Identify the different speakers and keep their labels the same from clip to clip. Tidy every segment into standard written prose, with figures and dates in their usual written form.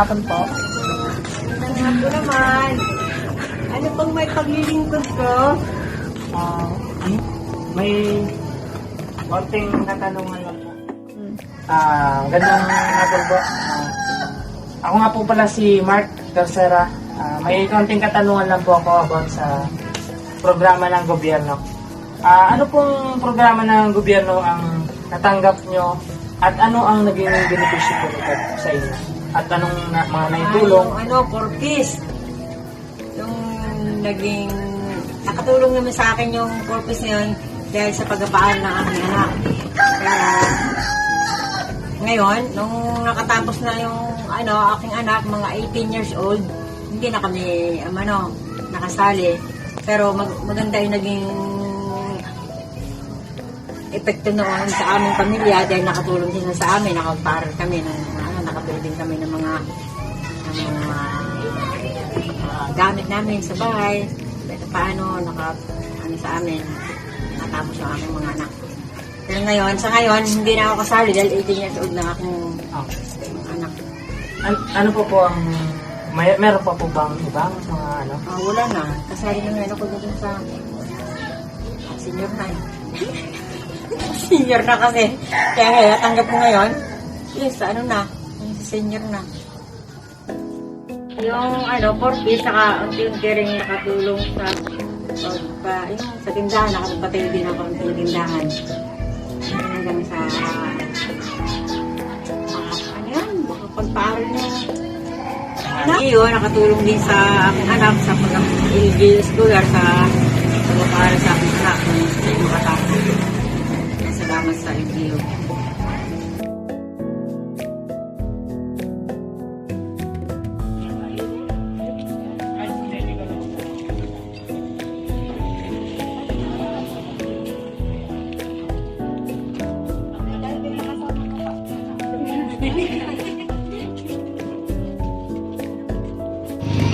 Speaker 1: hapon po.
Speaker 2: Ako naman. Ano pang may paglilingkod ko?
Speaker 3: May konting katanungan lang po. Gandang hapon po. Ako nga po pala si Mark Tercera. May konting katanungan lang po ako about sa programa ng gobyerno. Ano pong programa ng gobyerno ang natanggap nyo at ano ang naging benepisyo po nito sa inyo? At anong mga naitulong?
Speaker 2: For peace. Yung naging, nakatulong naman sa akin yung purpose na yun dahil sa pagpapaan ng aking anak. Kaya, ngayon, nung nakatapos na yung aking anak, mga 18 years old, hindi na kami, nakasali. Pero maganda yung naging epekto noon sa aming pamilya dahil nakatulong sila sa amin, nakapag-paral kami, nakabili din kami ng mga gamit namin sa bahay. Paano, sa amin, natapos yung aking mga anak. Pero sa ngayon, hindi na ako kasali dahil 18 years old na aking anak.
Speaker 3: Ano po ang meron pa po bang ibang mga
Speaker 2: wala na. Kasali na ngayon ako dun sa senior na eh. Senior na kasi. Kaya ngayon, tanggap ko ngayon, yes, sa senior na. Yung for peace, saka unti-unti rin nakatulong sa sa tindahan, nakapagpatayo din ako ng tindahan. Hanggang sa pagpaaral niya. Iyo, nakatulong din sa aking anak sa pag-LG scholar sa pagpapaaral sa aking anak kung makatapos. Salamat sa LGU.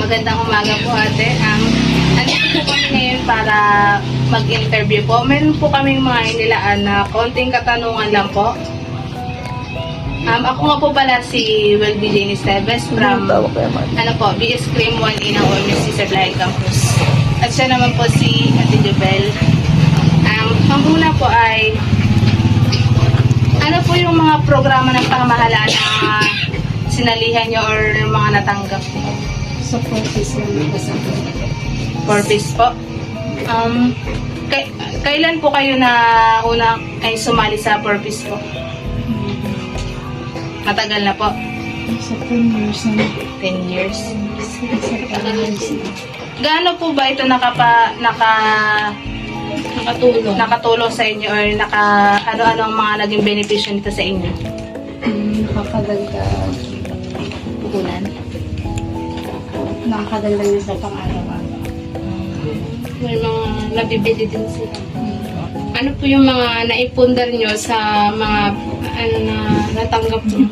Speaker 1: Magandang umaga po ate. Nandito po kami ngayon para mag-interview po. Meron po kaming mga inilaan na konting katanungan lang po. Ako nga po pala si Welby Jane Esteves from BS Cream 1A ng OMSC Sablayan Campus. At siya naman po si Ate Jubel. Ang una po ay ano po yung mga programa ng pamahalaan na sinalihan nyo or mga natanggap po?
Speaker 4: Sa purpose naman po sa
Speaker 1: purpose po. Kailan po kayo na una ay sumali sa purpose po? Matagal na po?
Speaker 4: Sa 10 years na.
Speaker 1: 10 years.
Speaker 4: Sa 10 years na.
Speaker 1: Gaano po ba ito nakatulong sa inyo or ano-ano ang mga naging benepisyo nito sa inyo?
Speaker 4: Nakakadagdag
Speaker 1: Puhunan?
Speaker 4: Nakakadagdag niya sa pang-araw-araw.
Speaker 1: May mga nabibili din sila. Ano po yung mga naipundar nyo sa mga na natanggap nyo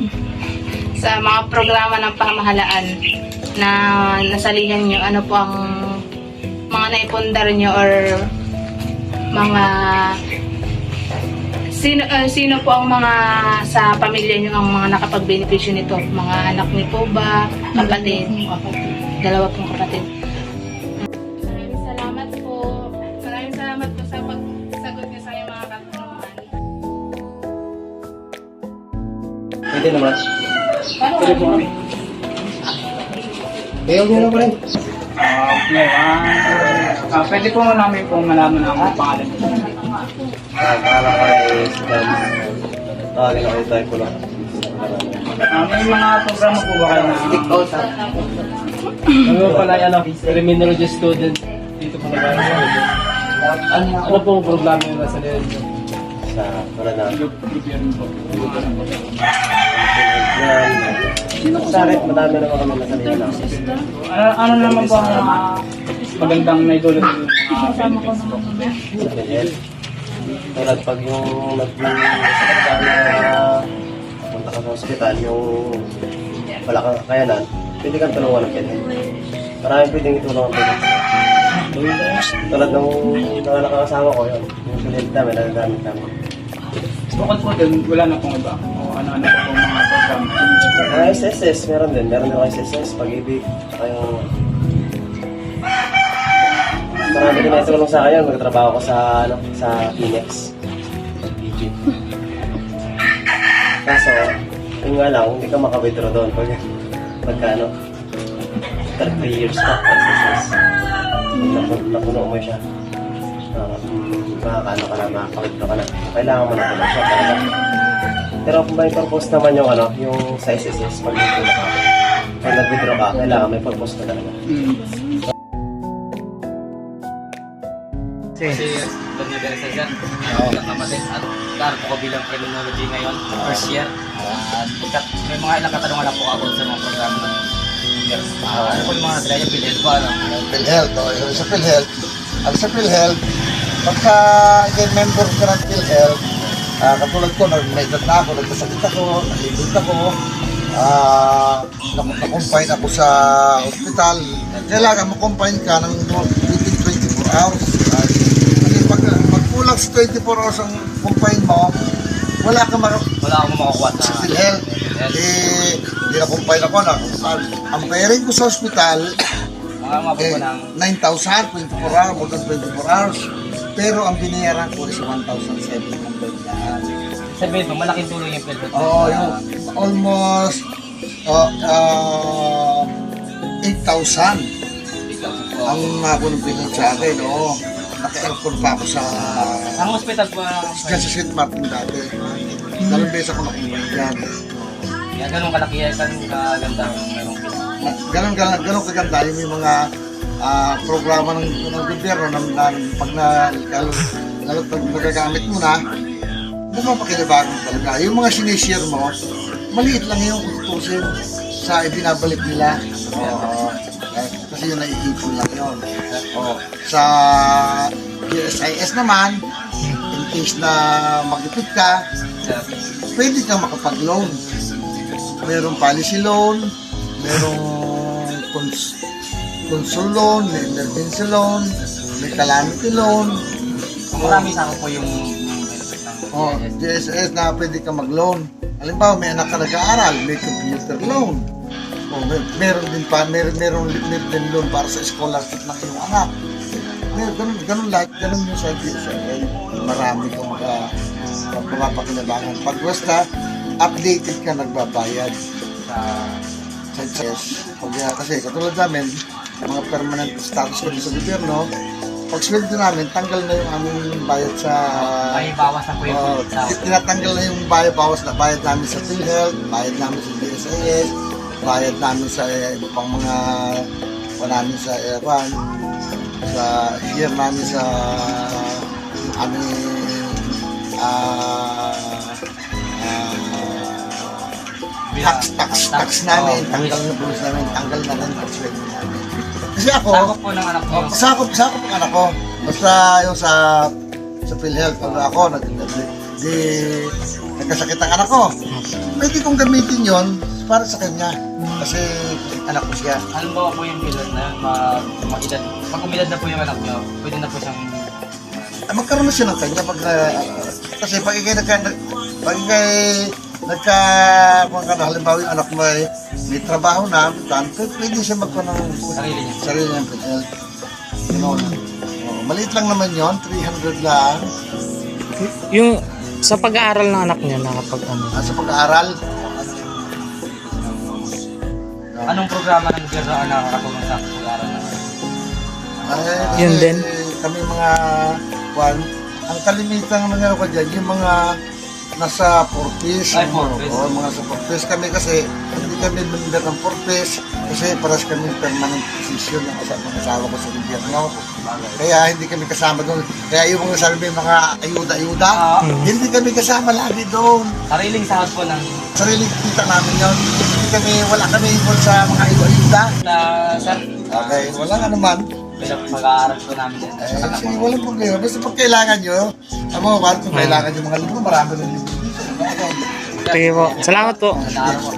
Speaker 1: sa mga programa ng pamahalaan na nasalihan nyo? Ano po ang mga naipundar nyo or mga sino po ang mga sa pamilya nyo ang mga nakapag-benepisyo nito? Mga anak niyo po ba? Kapatid? Dalawa pong kapatid. Maraming salamat po. Maraming salamat po sa pagsagot niyo sa mga katanungan.
Speaker 5: Pwede naman. Pwede po kami. Ayaw nyo na pa rin.
Speaker 3: Pwede po namin pong malaman ang pangalan niyo.
Speaker 5: Pangalan ko ay si Dan. Tawagin ako yung type ko lang.
Speaker 3: May mga programa po ba kayo na
Speaker 5: Stick out ha.
Speaker 3: Ano pala yan, criminology student dito po na ano pong programa yung nasa liyan nyo?
Speaker 5: Sa wala na.
Speaker 3: Gobyerno po.
Speaker 5: Sarit, madami naman kami nasa liyan na.
Speaker 3: Ano naman po ang magandang naidulot yung benefits po?
Speaker 5: Sa Beliel. Tulad pag yung punta ka sa hospital, yung wala kang kakayanan, pwede kang tulungan ng Beliel. Maraming pwedeng itulong ang Beliel. Tulad ng nakakasama ko yun. Yung Beliel namin, nagagamit namin.
Speaker 3: Bukod po din, wala na pong iba. O ano-ano po pong mga program.
Speaker 5: SSS, meron din ako SSS, pag-ibig, yung marami din na itulong sa akin, magtrabaho ko sa Phoenix. PG. Kaso, yun nga lang, hindi ka maka-withdraw doon pagka 3 years pa, SSS. Napuno mo siya. Makakano ka na, makaka-withdraw ka na. Kailangan mo na pala siya talaga. Pero kung may purpose naman yung sa SSS, pag nag-withdraw ka, kaya nag-withdraw ka, kailangan may purpose ka talaga.
Speaker 6: Kasi doon na sa dyan, nagkakamatin at karpo ko bilang criminology ngayon, first year. At may mga ilang katanungan na po ako sa mga programa ng year. Ano po yung mga draya, PhilHealth ba?
Speaker 7: PhilHealth, yung sa PhilHealth. Ang sa PhilHealth, pagka again member ka ng PhilHealth, katulad ko, may edad na ako, nagkasakit ako, nalibot ako, na-confine ako sa hospital. Kailangan mo-confine ka ng within 24 hours. Pag kulang sa 24 hours ang confine mo, wala akong
Speaker 6: makakuha
Speaker 7: sa PhilHealth. Hindi na-confine ako na. Ang bayarin ko sa hospital,
Speaker 6: mga po ng
Speaker 7: 9,000, 24 hours, more than 24 hours. Pero ang binayaran ko is 1,700 lang.
Speaker 6: sabihin mo, malaking tulong yung PhilHealth.
Speaker 7: Oo, yung almost 8,000 ang nakunong pinag sa akin. Oo, naka-aircon pa ako sa
Speaker 6: Ang hospital po,
Speaker 7: dyan sa St. Martin dati. Dalawang beses ako nakumpay dyan.
Speaker 6: yan, ganun kalaki, ganun kaganda ang merong
Speaker 7: Ganon kaganda yung mga programa ng gobyerno na pag nagagamit mo na, napapakinabagan talaga. Yung mga sinishare mo, maliit lang yung tutusin sa ibinabalik nila. Kasi yung naiipon lang yun. Sa GSIS naman, in case na mag-ipit ka, pwede kang makapag-loan. Merong policy loan, merong consul loan, may emergency loan, may calamity loan.
Speaker 6: marami sa ako po yung benefit ng
Speaker 7: GSS na pwede ka mag-loan. Halimbawa, may anak ka nag-aaral, may computer loan. Meron din loan para sa scholarship ng iyong anak. Ganun yung sa GSS. Marami kang mapapakinabangan. Pag basta, updated ka nagbabayad sa GSS. Kasi katulad namin, mga permanent status kami sa gobyerno, pag sweldo namin, tanggal na yung aming bayad sa...
Speaker 6: may bawas na po yung
Speaker 7: tinatanggal na yung bawas na bayad namin sa PhilHealth, bayad namin sa GSIS, bayad namin sa iba pang mga namin sa Evan, sa year namin sa aming tax namin, tanggal na bonus namin, tanggal na rin ang sweldo namin. Kasi ako,
Speaker 6: sakop po ng anak mo.
Speaker 7: sakop ang anak ko. Basta yung sa PhilHealth, pag ako nagkasakit ang anak ko, pwede kong gamitin yon para sa kanya. Kasi anak ko siya.
Speaker 6: Halimbawa po yung PhilHealth na mag-edad. Pag umedad na po yung anak nyo, pwede na po siyang...
Speaker 7: Magkaroon na siya ng kanya kasi pag ikay halimbawa yung anak mo ay may trabaho na, pwede siya magkaroon ng sarili niyang PhilHealth. Maliit lang naman yon, 300 lang.
Speaker 3: Yung sa pag-aaral ng anak niya, nakapag ano?
Speaker 7: Sa pag-aaral,
Speaker 6: Anong programa ng gobyerno ang nakakatulong sa pag-aaral ng anak?
Speaker 3: Yun din.
Speaker 7: Kami mga ang kalimitan ng ko dyan, yung mga nasa Fortis.
Speaker 6: Ay, Fortis.
Speaker 7: Mga sa Fortis kami kasi hindi kami member ng Fortis kasi paras kami permanent position ng asawa ko sa gobyerno. Kaya hindi kami kasama doon. Kaya yung mga sabi mga ayuda-ayuda, hindi kami kasama lagi doon.
Speaker 6: Sariling sahod po ng...
Speaker 7: Sariling kita namin yun. Wala kami involved sa mga ayuda-ayuda.
Speaker 6: Sir,
Speaker 7: Okay, wala nga naman.
Speaker 6: mag-aaral po namin yan.
Speaker 7: Sige, walang problema. Basta pag kailangan nyo, kung kailangan nyo mga libro, marami ng libro.
Speaker 3: Sige po. Salamat po.
Speaker 6: Sa araw po.